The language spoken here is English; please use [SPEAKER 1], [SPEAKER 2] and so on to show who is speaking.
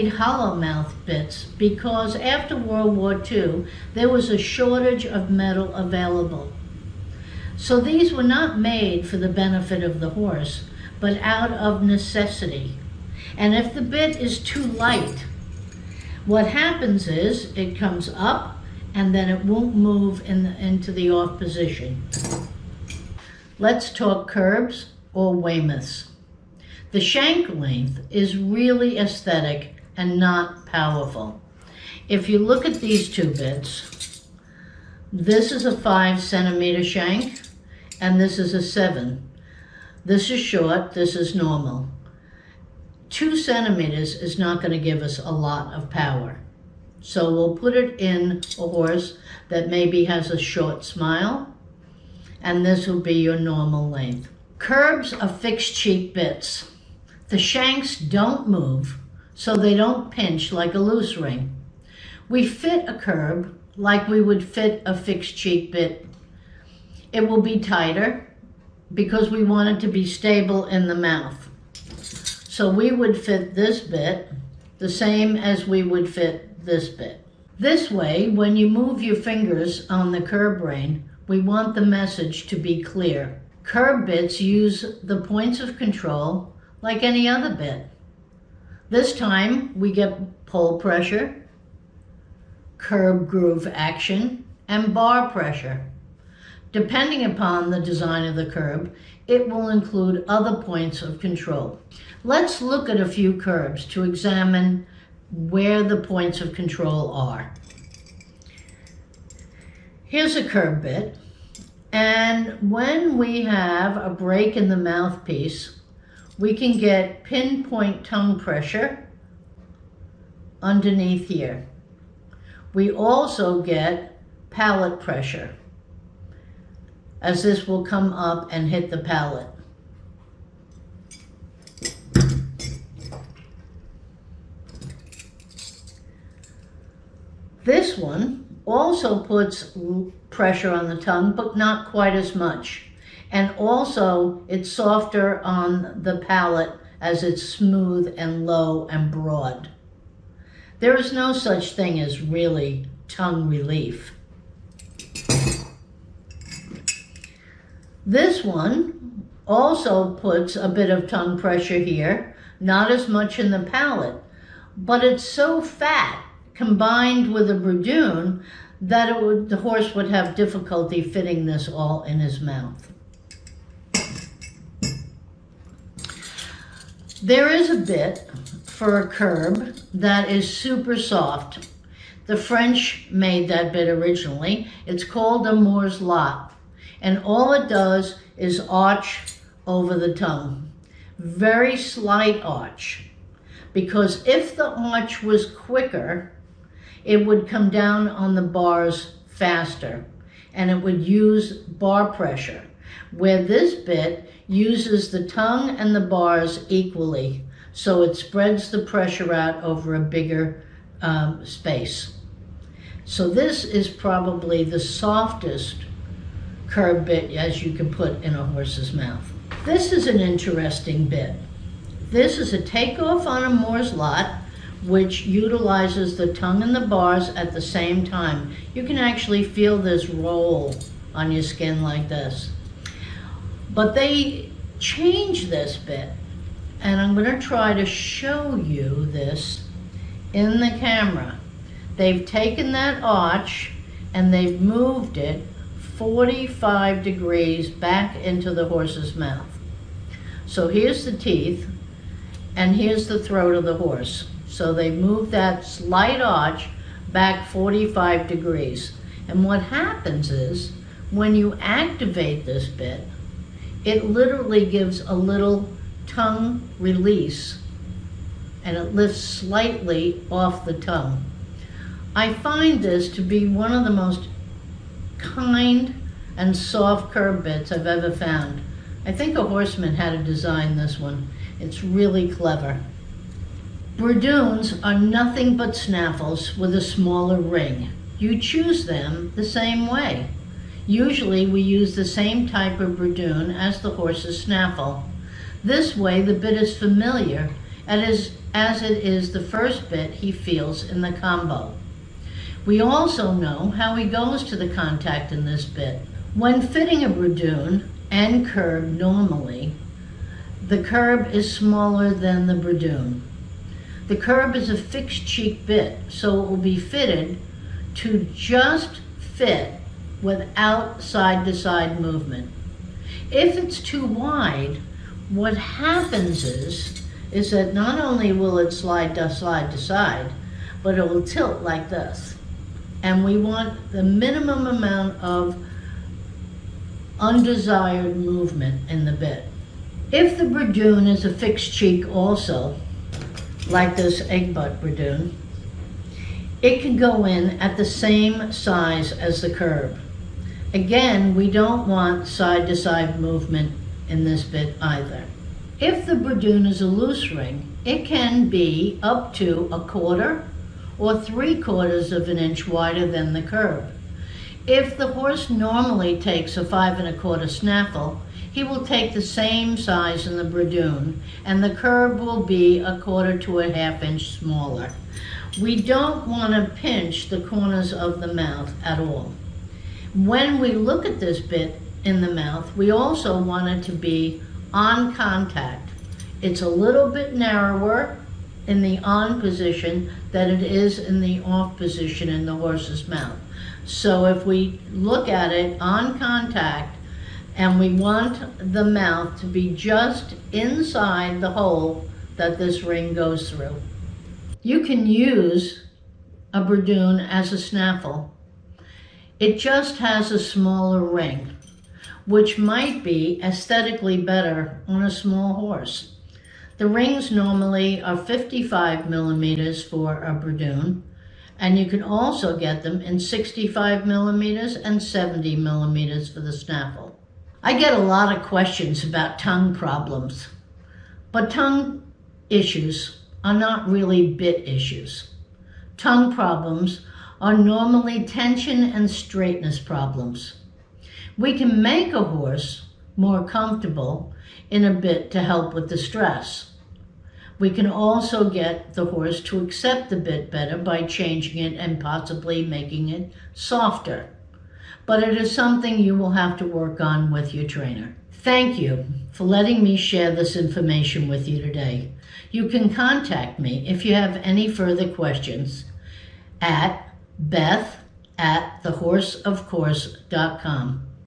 [SPEAKER 1] made hollow mouth bits because after World War II, there was a shortage of metal available. So these were not made for the benefit of the horse, but out of necessity. And if the bit is too light, what happens is it comes up and then it won't move into the off position. Let's talk curbs or Weymouths. The shank length is really aesthetic and not powerful. If you look at these two bits, this is a 5 centimeter shank and this is a 7. This is short, this is normal. 2 centimeters is not going to give us a lot of power. So we'll put it in a horse that maybe has a short smile, and this will be your normal length. Curbs are fixed cheek bits. The shanks don't move, so they don't pinch like a loose ring. We fit a curb like we would fit a fixed cheek bit. It will be tighter because we want it to be stable in the mouth. So we would fit this bit the same as we would fit this bit. This way, when you move your fingers on the curb rein, we want the message to be clear. Curb bits use the points of control like any other bit. This time we get pull pressure, curb groove action, and bar pressure. Depending upon the design of the curb, it will include other points of control. Let's look at a few curbs to examine where the points of control are. Here's a curb bit, and when we have a break in the mouthpiece, we can get pinpoint tongue pressure underneath here. We also get palate pressure, as this will come up and hit the palate. This one also puts pressure on the tongue, but not quite as much. And also it's softer on the palate as it's smooth and low and broad. There is no such thing as really tongue relief. This one also puts a bit of tongue pressure here, not as much in the palate, but it's so fat combined with a Bradoon that the horse would have difficulty fitting this all in his mouth. There is a bit for a curb that is super soft. The French made that bit originally. It's called a Moore's Lot, and all it does is arch over the tongue. Very slight arch, because if the arch was quicker, it would come down on the bars faster, and it would use bar pressure, where this bit uses the tongue and the bars equally, so it spreads the pressure out over a bigger space. So this is probably the softest curb bit as you can put in a horse's mouth. This is an interesting bit. This is a takeoff on a Moore's Lot, which utilizes the tongue and the bars at the same time. You can actually feel this roll on your skin like this. But they changed this bit, and I'm going to try to show you this in the camera. They've taken that arch and they've moved it 45 degrees back into the horse's mouth. So here's the teeth and here's the throat of the horse. So they moved that slight arch back 45 degrees. And what happens is when you activate this bit, it literally gives a little tongue release and it lifts slightly off the tongue. I find this to be one of the most kind and soft curb bits I've ever found. I think a horseman had to design this one. It's really clever. Bradoons are nothing but snaffles with a smaller ring. You choose them the same way. Usually we use the same type of Bradoon as the horse's snaffle. This way the bit is familiar and as it is the first bit he feels in the combo. We also know how he goes to the contact in this bit. When fitting a bradoon and curb normally, the curb is smaller than the bradoon. The curb is a fixed cheek bit, so it will be fitted to just fit without side-to-side movement. If it's too wide, what happens is that not only will it slide to side, but it will tilt like this. And we want the minimum amount of undesired movement in the bit. If the bradoon is a fixed cheek also, like this egg butt bradoon, it can go in at the same size as the curb. Again, we don't want side-to-side movement in this bit either. If the bradoon is a loose ring, it can be up to 1/4 or 3/4 of an inch wider than the curb. If the horse normally takes a 5 1/4 snaffle, he will take the same size in the bradoon, and the curb will be 1/4 to 1/2 inch smaller. We don't want to pinch the corners of the mouth at all. When we look at this bit in the mouth, we also want it to be on contact. It's a little bit narrower in the on position than it is in the off position in the horse's mouth. So if we look at it on contact, and we want the mouth to be just inside the hole that this ring goes through. You can use a bradoon as a snaffle. It just has a smaller ring, which might be aesthetically better on a small horse. The rings normally are 55 millimeters for a bradoon, and you can also get them in 65 millimeters and 70 millimeters for the snaffle. I get a lot of questions about tongue problems, but tongue issues are not really bit issues. Tongue problems are normally tension and straightness problems. We can make a horse more comfortable in a bit to help with the stress. We can also get the horse to accept the bit better by changing it and possibly making it softer. But it is something you will have to work on with your trainer. Thank you for letting me share this information with you today. You can contact me if you have any further questions at beth@thehorseofcourse.com.